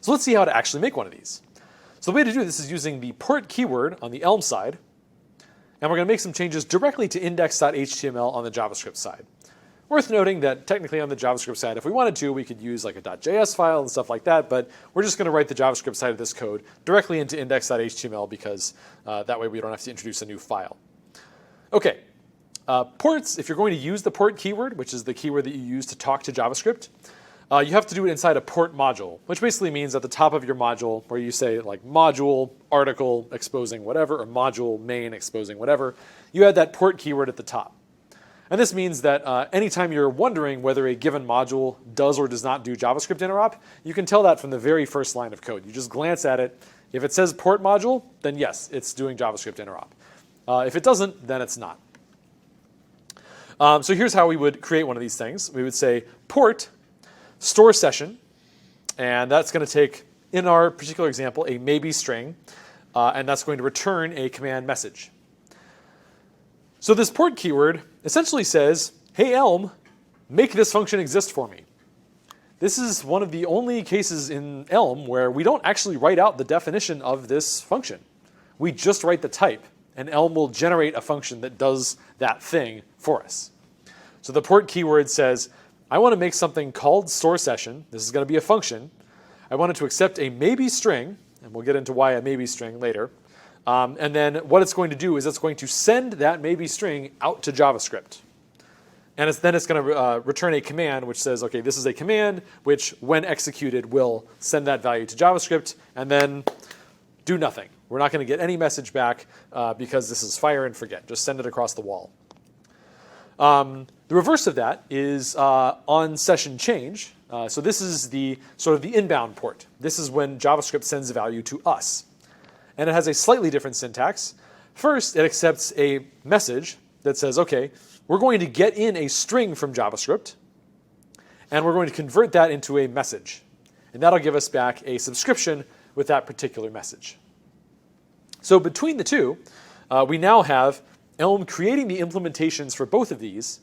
So let's see how to actually make one of these. So the way to do this is using the port keyword on the Elm side, and we're going to make some changes directly to index.html on the JavaScript side. Worth noting that technically on the JavaScript side, if we wanted to, we could use like a .js file and stuff like that, but we're just going to write the JavaScript side of this code directly into index.html because that way we don't have to introduce a new file. Okay, ports, if you're going to use the port keyword, which is the keyword that you use to talk to JavaScript, you have to do it inside a port module, which basically means at the top of your module where you say like module, article, exposing whatever, or module, main, exposing whatever, you add that port keyword at the top. And this means that anytime you're wondering whether a given module does or does not do JavaScript interop, you can tell that from the very first line of code. You just glance at it. If it says port module, then yes, it's doing JavaScript interop. If it doesn't, then it's not. So here's how we would create one of these things. We would say port store session, and that's going to take, in our particular example, a maybe string, and that's going to return a command message. So this port keyword essentially says, hey Elm, make this function exist for me. This is one of the only cases in Elm where we don't actually write out the definition of this function. We just write the type, and Elm will generate a function that does that thing for us. So the port keyword says, I want to make something called store session. This is going to be a function. I want it to accept a maybe string, and we'll get into why a maybe string later. And then what it's going to do is it's going to send that maybe string out to JavaScript. And then it's going to return a command which says, okay, this is a command which, when executed, will send that value to JavaScript and then do nothing. We're not going to get any message back because this is fire and forget. Just send it across the wall. The reverse of that is on session change. So this is the sort of the inbound port. This is when JavaScript sends a value to us. And it has a slightly different syntax. First, it accepts a message that says, okay, we're going to get in a string from JavaScript, and we're going to convert that into a message. And that'll give us back a subscription with that particular message. So between the two, we now have Elm creating the implementations for both of these.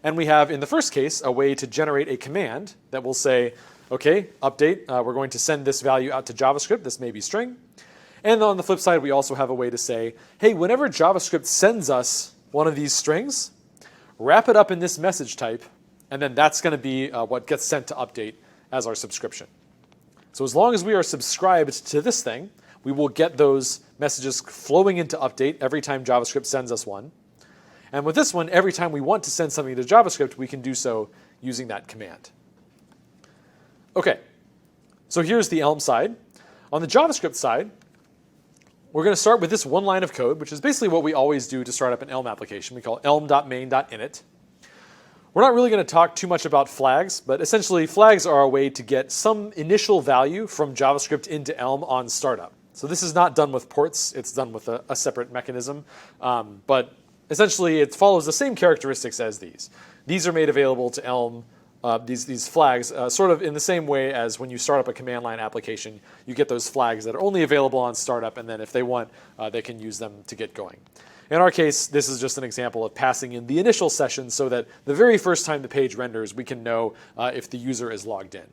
And we have, in the first case, a way to generate a command that will say, okay, update, we're going to send this value out to JavaScript, this maybe string. And on the flip side, we also have a way to say, hey, whenever JavaScript sends us one of these strings, wrap it up in this message type, and then that's going to be what gets sent to update as our subscription. So as long as we are subscribed to this thing, we will get those messages flowing into update every time JavaScript sends us one. And with this one, every time we want to send something to JavaScript, we can do so using that command. Okay, so here's the Elm side. On the JavaScript side, we're going to start with this one line of code, which is basically what we always do to start up an Elm application. We call elm.main.init. We're not really going to talk too much about flags, but essentially flags are a way to get some initial value from JavaScript into Elm on startup. So this is not done with ports. It's done with a separate mechanism. But essentially, it follows the same characteristics as these. These are made available to Elm, these flags, sort of in the same way as when you start up a command line application, you get those flags that are only available on startup, and then if they want, they can use them to get going. In our case, this is just an example of passing in the initial session so that the very first time the page renders, we can know if the user is logged in.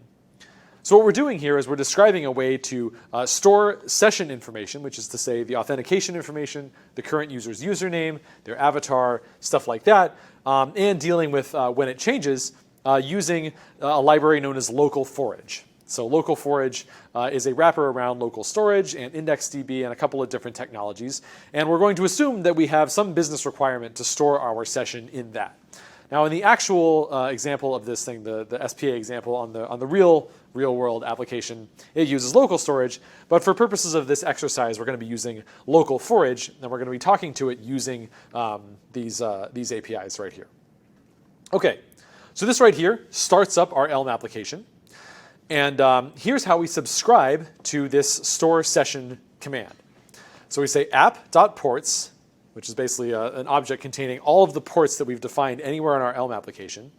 So what we're doing here is we're describing a way to store session information, which is to say the authentication information, the current user's username, their avatar, stuff like that, and dealing with when it changes using a library known as localForage. So localForage is a wrapper around local storage and IndexedDB and a couple of different technologies. And we're going to assume that we have some business requirement to store our session in that. Now, in the actual example of this thing, the SPA example on the real world application, it uses local storage. But for purposes of this exercise, we're going to be using localForage, and we're going to be talking to it using these APIs right here. Okay, so this right here starts up our Elm application. And here's how we subscribe to this store session command. So we say app.ports, which is basically an object containing all of the ports that we've defined anywhere in our Elm application,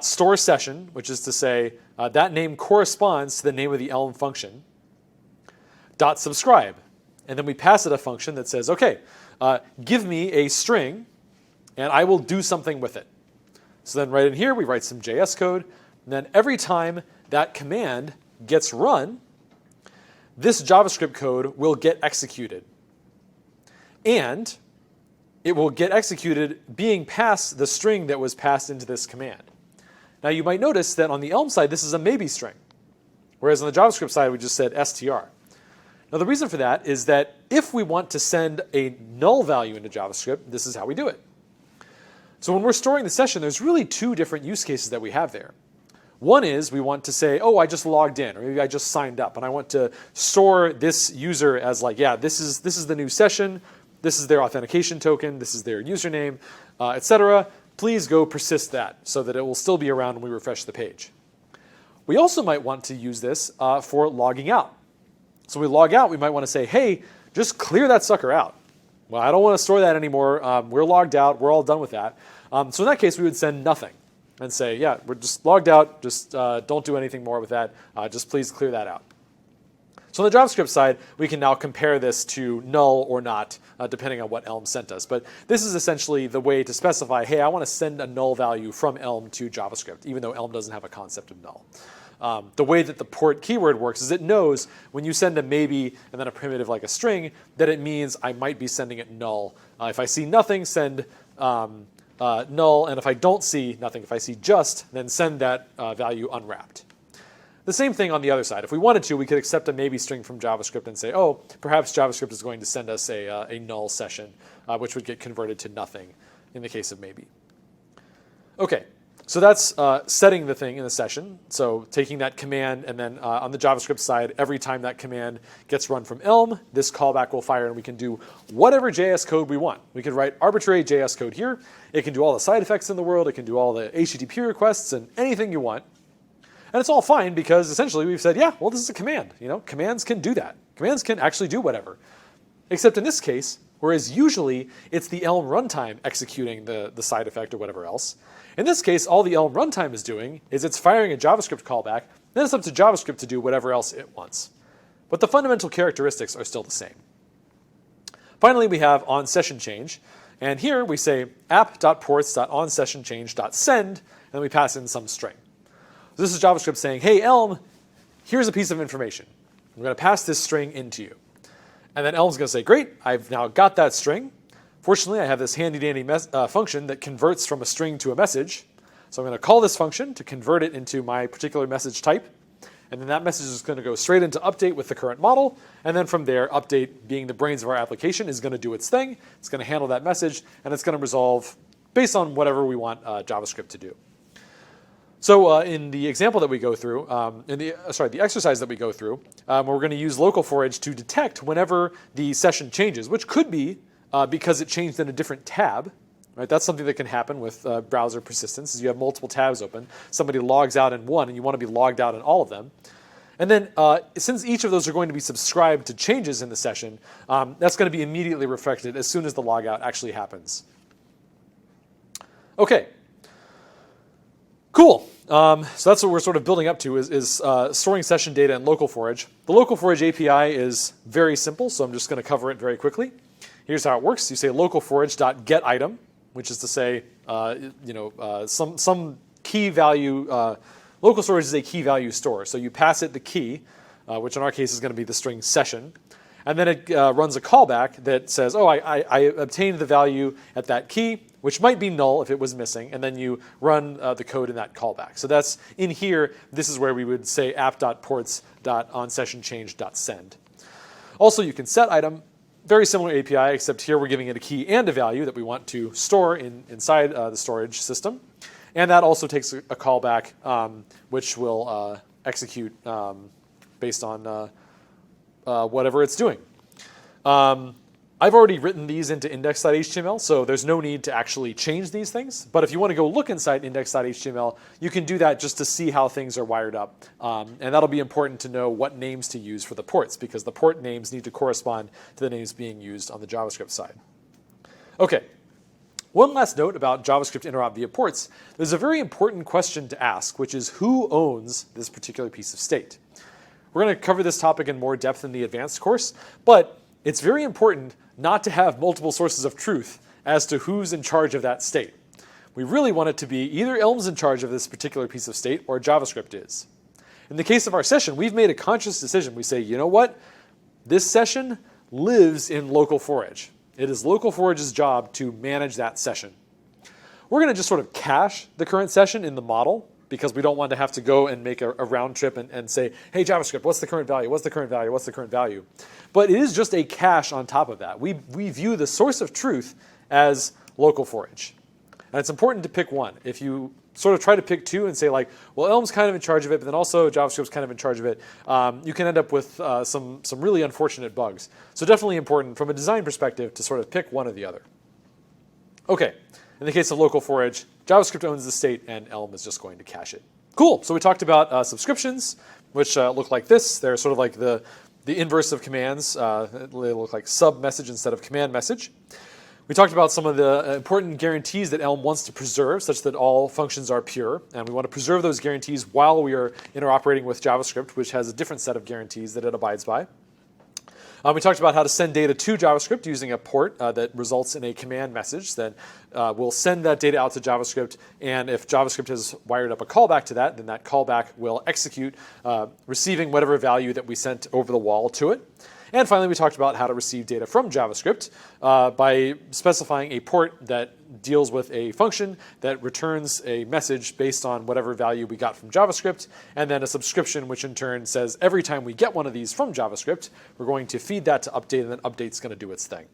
.store session, which is to say that name corresponds to the name of the Elm function, .subscribe. And then we pass it a function that says, okay, give me a string, and I will do something with it. So then right in here, we write some JS code, and then every time that command gets run, this JavaScript code will get executed. And it will get executed being passed the string that was passed into this command. Now you might notice that on the Elm side, this is a maybe string, whereas on the JavaScript side, we just said str. Now the reason for that is that if we want to send a null value into JavaScript, this is how we do it. So when we're storing the session, there's really two different use cases that we have there. One is we want to say, oh, I just logged in, or maybe I just signed up, and I want to store this user as like, yeah, this is the new session, this is their authentication token, this is their username, etc. Please go persist that so that it will still be around when we refresh the page. We also might want to use this for logging out. So when we log out, we might want to say, hey, just clear that sucker out. Well, I don't want to store that anymore. We're logged out. We're all done with that. So in that case, we would send nothing and say, yeah, we're just logged out. Just don't do anything more with that. Just please clear that out. So on the JavaScript side, we can now compare this to null or not, depending on what Elm sent us. But this is essentially the way to specify, hey, I want to send a null value from Elm to JavaScript, even though Elm doesn't have a concept of null. The way that the port keyword works is it knows when you send a maybe and then a primitive like a string, that it means I might be sending it null. If I see nothing, send null. And if I don't see nothing, if I see just, then send that value unwrapped. The same thing on the other side. If we wanted to, we could accept a maybe string from JavaScript and say, oh, perhaps JavaScript is going to send us a null session, which would get converted to nothing in the case of maybe. Okay. So that's setting the thing in the session. So taking that command, and then on the JavaScript side, every time that command gets run from Elm, this callback will fire, and we can do whatever JS code we want. We could write arbitrary JS code here. It can do all the side effects in the world. It can do all the HTTP requests and anything you want. And it's all fine because essentially we've said, yeah, well, this is a command. You know, commands can do that. Commands can actually do whatever. Except in this case, whereas usually it's the Elm runtime executing the side effect or whatever else. In this case, all the Elm runtime is doing is it's firing a JavaScript callback, then it's up to JavaScript to do whatever else it wants. But the fundamental characteristics are still the same. Finally, we have onSessionChange, and here we say app.ports.onSessionChange.send, and then we pass in some string. So this is JavaScript saying, hey, Elm, here's a piece of information. I'm going to pass this string into you. And then Elm's going to say, great, I've now got that string. Fortunately, I have this handy-dandy function that converts from a string to a message. So I'm going to call this function to convert it into my particular message type. And then that message is going to go straight into update with the current model. And then from there, update, being the brains of our application, is going to do its thing. It's going to handle that message, and it's going to resolve based on whatever we want JavaScript to do. So in the example that we go through, the exercise that we go through, we're going to use localForage to detect whenever the session changes, which could be because it changed in a different tab. Right? That's something that can happen with browser persistence, is you have multiple tabs open. Somebody logs out in one, and you want to be logged out in all of them. And then since each of those are going to be subscribed to changes in the session, that's going to be immediately reflected as soon as the logout actually happens. Okay. Cool. So that's what we're sort of building up to is storing session data in localForage. The localForage API is very simple, so I'm just going to cover it very quickly. Here's how it works. You say localForage.getItem, which is to say, some key value. Local storage is a key value store. So you pass it the key, which in our case is going to be the string session. And then it runs a callback that says, oh, I obtained the value at that key, which might be null if it was missing. And then you run the code in that callback. So that's in here. This is where we would say app.ports.onSessionChange.send. Also, you can set item. Very similar API, except here we're giving it a key and a value that we want to store inside the storage system. And that also takes a callback, which will execute based on whatever it's doing. I've already written these into index.html, so there's no need to actually change these things. But if you want to go look inside index.html, you can do that just to see how things are wired up. And that'll be important to know what names to use for the ports, because the port names need to correspond to the names being used on the JavaScript side. Okay. One last note about JavaScript interop via ports. There's a very important question to ask, which is who owns this particular piece of state? We're going to cover this topic in more depth in the advanced course, but it's very important not to have multiple sources of truth as to who's in charge of that state. We really want it to be either Elm's in charge of this particular piece of state or JavaScript is. In the case of our session, we've made a conscious decision. We say, you know what? This session lives in localForage. It is localForage's job to manage that session. We're going to just sort of cache the current session in the model because we don't want to have to go and make a round trip and say, hey, JavaScript, what's the current value? What's the current value? What's the current value? But it is just a cache on top of that. We view the source of truth as localForage. And it's important to pick one. If you sort of try to pick two and say like, well, Elm's kind of in charge of it, but then also JavaScript's kind of in charge of it, you can end up with some really unfortunate bugs. So definitely important from a design perspective to sort of pick one or the other. Okay, in the case of localForage, JavaScript owns the state and Elm is just going to cache it. Cool, so we talked about subscriptions, which look like this. They're sort of like the inverse of commands. They look like sub message instead of command message. We talked about some of the important guarantees that Elm wants to preserve such that all functions are pure. And we want to preserve those guarantees while we are interoperating with JavaScript, which has a different set of guarantees that it abides by. We talked about how to send data to JavaScript using a port that results in a command message that will send that data out to JavaScript. And if JavaScript has wired up a callback to that, then that callback will execute, receiving whatever value that we sent over the wall to it. And finally, we talked about how to receive data from JavaScript by specifying a port that deals with a function that returns a message based on whatever value we got from JavaScript, and then a subscription, which in turn says every time we get one of these from JavaScript, we're going to feed that to update, and then update's going to do its thing.